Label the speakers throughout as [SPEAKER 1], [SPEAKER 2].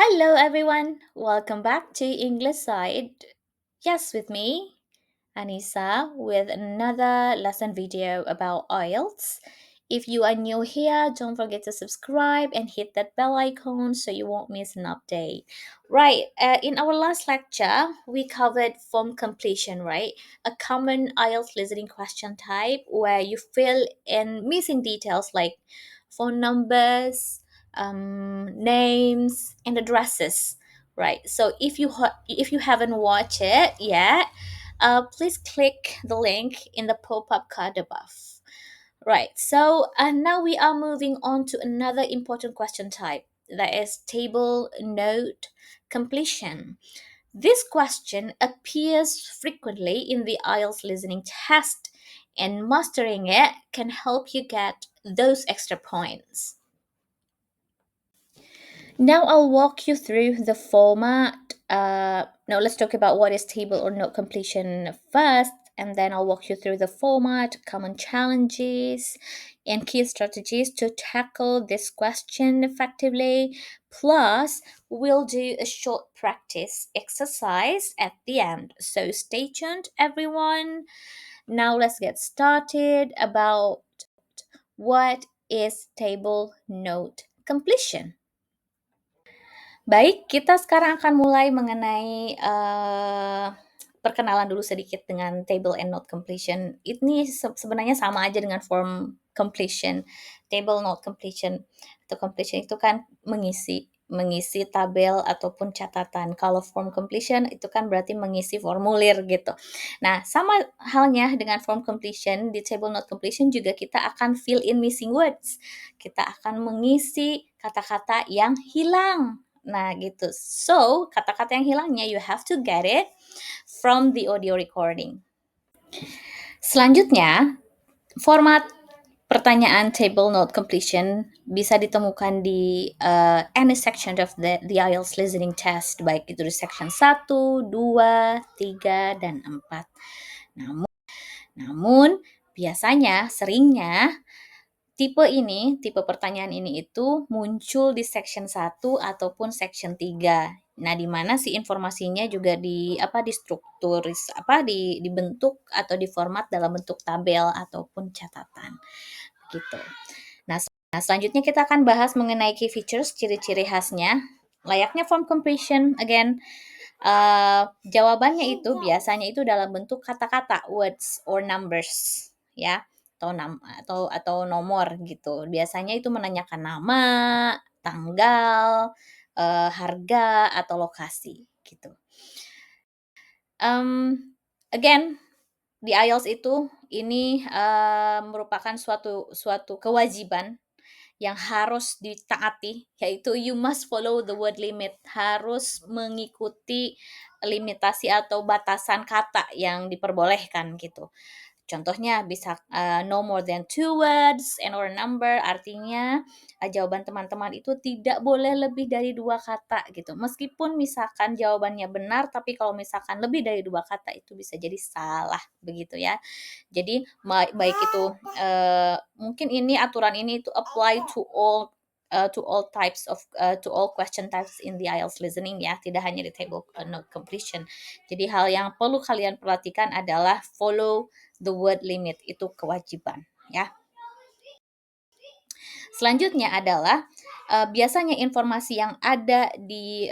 [SPEAKER 1] Hello, everyone. Welcome back to English Side. Yes, with me, Anissa, with another lesson video about IELTS. If you are new here, don't forget to subscribe and hit that bell icon so you won't miss an update. Right, in our last lecture, we covered form completion, right? A common IELTS listening question type where you fill in missing details like phone numbers, names, and addresses, right? So if you haven't watched it yet, please click the link in the pop-up card above. Right, so now we are moving on to another important question type, that is table note completion. This question appears frequently in the IELTS listening test, and mastering it can help you get those extra points. Now I'll walk you through the format. Now let's talk about what is table or note completion first, and then I'll walk you through the format, common challenges, and key strategies to tackle this question effectively. Plus, we'll do a short practice exercise at the end. So stay tuned, everyone. Now let's get started about what is table note completion. Baik, kita sekarang akan mulai mengenai perkenalan dulu sedikit dengan table and note completion. Ini sebenarnya sama aja dengan form completion. Table note completion atau completion itu kan mengisi tabel ataupun catatan. Kalau form completion itu kan berarti mengisi formulir gitu. Nah, sama halnya dengan form completion, di table note completion juga kita akan fill in missing words. Kita akan mengisi kata-kata yang hilang. Nah, gitu. So, kata-kata yang hilangnya you have to get it from the audio recording. Selanjutnya, format pertanyaan table note completion bisa ditemukan di any section of the IELTS listening test, baik itu di section 1, 2, 3, dan 4. Namun seringnya tipe pertanyaan ini itu muncul di section 1 ataupun section 3. Nah, di mana si informasinya juga dibentuk atau diformat dalam bentuk tabel ataupun catatan. Gitu. Nah, selanjutnya kita akan bahas mengenai key features, ciri-ciri khasnya. Layaknya form completion, again, jawabannya itu biasanya itu dalam bentuk kata-kata, words or numbers, ya, atau nomor gitu. Biasanya itu menanyakan nama, tanggal, harga atau lokasi gitu. Again, di IELTS itu ini merupakan suatu kewajiban yang harus ditaati, yaitu you must follow the word limit, harus mengikuti limitasi atau batasan kata yang diperbolehkan gitu. Contohnya bisa no more than 2 words and or number, artinya jawaban teman-teman itu tidak boleh lebih dari 2 kata gitu. Meskipun misalkan jawabannya benar, tapi kalau misalkan lebih dari 2 kata itu bisa jadi salah begitu ya. Jadi baik itu mungkin aturan ini to apply to all types of to all question types in the IELTS listening ya, tidak hanya di table note completion. Jadi hal yang perlu kalian perhatikan adalah follow the word limit, itu kewajiban ya. Selanjutnya adalah biasanya informasi yang ada di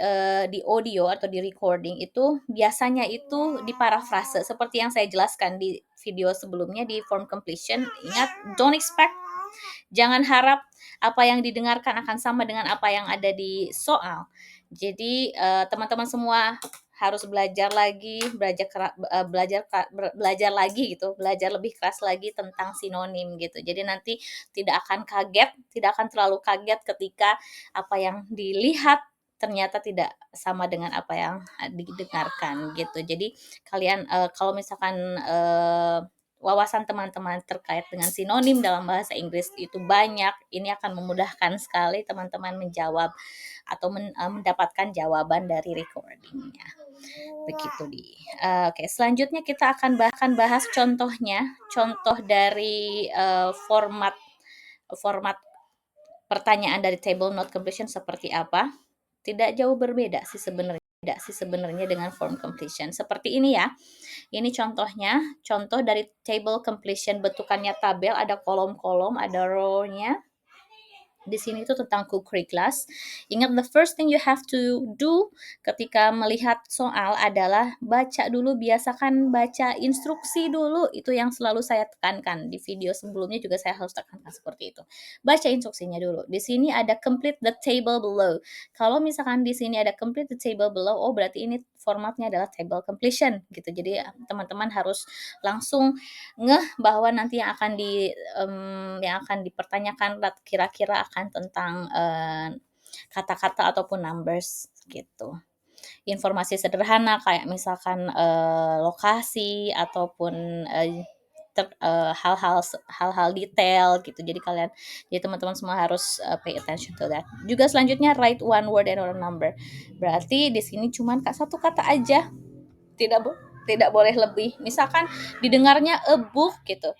[SPEAKER 1] audio atau di recording itu biasanya itu diparafrase seperti yang saya jelaskan di video sebelumnya di form completion. Ingat, don't expect, jangan harap apa yang didengarkan akan sama dengan apa yang ada di soal. Jadi teman-teman semua harus belajar lagi, belajar lagi gitu, belajar lebih keras lagi tentang sinonim gitu. Jadi nanti tidak akan terlalu kaget ketika apa yang dilihat ternyata tidak sama dengan apa yang didengarkan gitu. Jadi kalian kalau misalkan wawasan teman-teman terkait dengan sinonim dalam bahasa Inggris itu banyak, ini akan memudahkan sekali teman-teman menjawab atau mendapatkan jawaban dari recordingnya. Begitu oke, selanjutnya kita akan bahas contohnya, contoh dari format pertanyaan dari table note completion seperti apa. tidak jauh berbeda sih sebenarnya dengan form completion. Seperti ini ya. Ini contohnya, contoh dari table completion, bentukannya tabel, ada kolom-kolom, ada row-nya. Di sini itu tentang cookery class. Ingat, the first thing you have to do ketika melihat soal adalah baca dulu, biasakan baca instruksi dulu. Itu yang selalu saya tekankan. Di video sebelumnya juga saya harus tekankan seperti itu. Baca instruksinya dulu. Di sini ada complete the table below. Kalau misalkan di sini ada complete the table below, oh berarti ini formatnya adalah table completion gitu. Jadi teman-teman harus langsung ngeh bahwa nanti yang akan dipertanyakan kira-kira akan tentang kata-kata ataupun numbers gitu. Informasi sederhana kayak misalkan lokasi ataupun hal-hal detail gitu. Jadi teman-teman semua harus pay attention to that. Juga selanjutnya write one word and one number. Berarti di sini cuma satu kata aja. Tidak boleh lebih. Misalkan didengarnya a book gitu.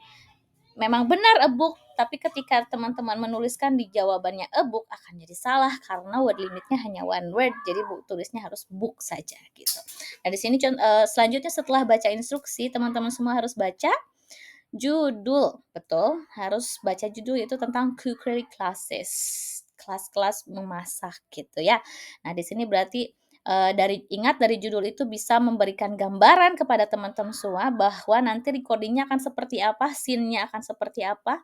[SPEAKER 1] Memang benar a book, tapi ketika teman-teman menuliskan di jawabannya a book akan jadi salah karena word limitnya hanya one word. Jadi tulisnya harus book saja gitu. Nah, di sini selanjutnya setelah baca instruksi, teman-teman semua harus baca judul. Betul, harus baca judul, itu tentang cookery classes. Kelas-kelas memasak gitu ya. Nah, di sini berarti ingat dari judul itu bisa memberikan gambaran kepada teman-teman semua bahwa nanti recordingnya akan seperti apa, scene-nya akan seperti apa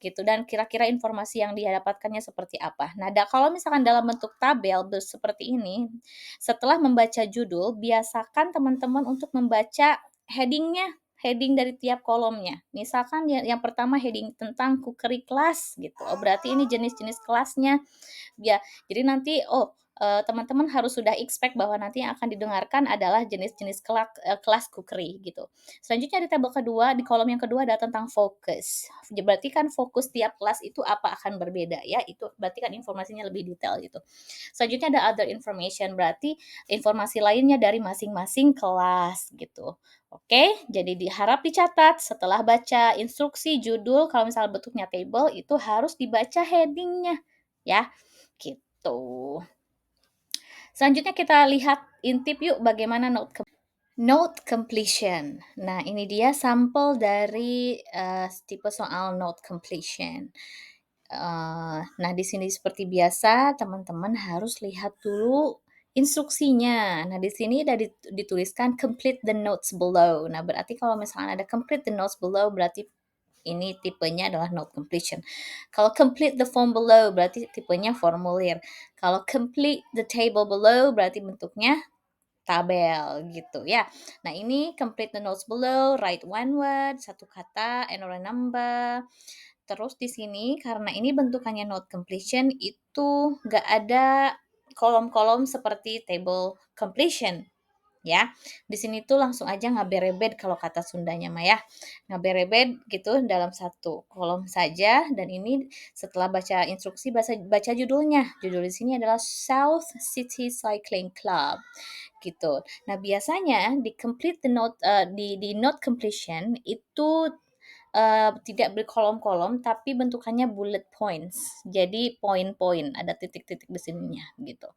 [SPEAKER 1] gitu, dan kira-kira informasi yang dia dapatkannya seperti apa. Nah, kalau misalkan dalam bentuk tabel seperti ini, setelah membaca judul, biasakan teman-teman untuk membaca heading dari tiap kolomnya. Misalkan yang pertama heading tentang cookery class gitu. Oh, berarti ini jenis-jenis kelasnya. Ya, jadi nanti teman-teman harus sudah expect bahwa nanti yang akan didengarkan adalah jenis-jenis kelas cookery gitu. Selanjutnya di tabel kedua, di kolom yang kedua ada tentang fokus. Berarti kan fokus tiap kelas itu apa akan berbeda ya. Itu berarti kan informasinya lebih detail gitu. Selanjutnya ada other information, berarti informasi lainnya dari masing-masing kelas gitu. Oke, jadi diharap dicatat setelah baca instruksi judul, kalau misalnya bentuknya table itu harus dibaca headingnya ya. Gitu. Selanjutnya kita lihat intip yuk bagaimana note completion. Nah, ini dia sampel dari tipe soal note completion. Nah, di sini seperti biasa teman-teman harus lihat dulu instruksinya. Nah, di sini ada dituliskan complete the notes below. Nah, berarti kalau misalnya ada complete the notes below berarti ini tipenya adalah note completion. Kalau complete the form below berarti tipenya formulir. Kalau complete the table below berarti bentuknya tabel gitu ya. Nah, ini complete the notes below, write one word, satu kata, and or a number. Terus di sini karena ini bentukannya note completion itu nggak ada kolom-kolom seperti table completion ya. Di sini tuh langsung aja ngaberebed kalau kata Sundanya mah ya. Ngaberebed gitu dalam satu kolom saja, dan ini setelah baca instruksi baca judulnya. Judul di sini adalah South City Cycling Club gitu. Nah, biasanya di complete the note di note completion itu tidak berkolom-kolom tapi bentukannya bullet points. Jadi poin-poin, ada titik-titik di sininya gitu.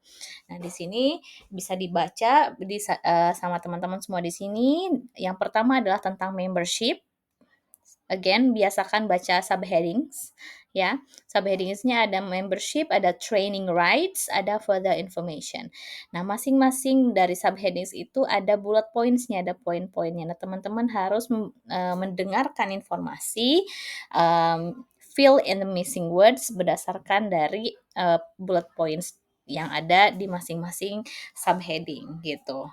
[SPEAKER 1] Nah, di sini bisa dibaca sama teman-teman semua di sini. Yang pertama adalah tentang membership. Again, biasakan baca subheadings ya. Subheadingsnya ada membership, ada training rights, ada further information. Nah, masing-masing dari subheadings itu ada bullet points-nya, ada poin-poinnya. Nah, teman-teman harus mendengarkan informasi, fill in the missing words berdasarkan dari bullet points yang ada di masing-masing subheading gitu.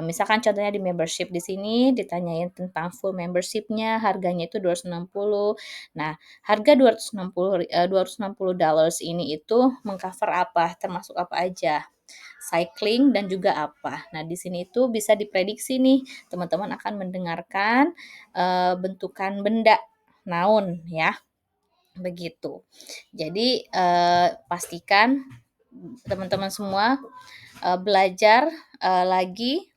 [SPEAKER 1] Misalkan contohnya di membership di sini ditanyain tentang full membershipnya, harganya itu 260. Nah, harga 260 dollars ini itu mengcover apa? Termasuk apa aja? Cycling dan juga apa. Nah, di sini itu bisa diprediksi nih, teman-teman akan mendengarkan bentukan benda, noun ya. Begitu. Jadi pastikan teman-teman semua belajar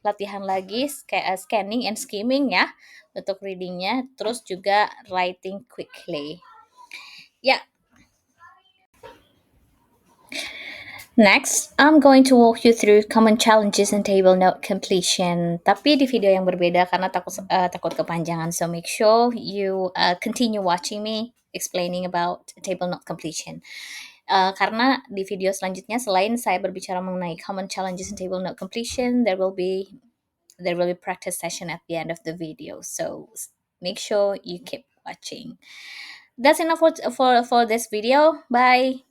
[SPEAKER 1] latihan lagi scanning and skimming ya untuk readingnya, terus juga writing quickly. Ya, Next, I'm going to walk you through common challenges in table note completion. Tapi di video yang berbeda karena takut kepanjangan. So make sure you continue watching me explaining about table note completion. Karena di video selanjutnya selain saya berbicara mengenai common challenges in table note completion, there will be practice session at the end of the video. So make sure you keep watching. That's enough for this video. Bye.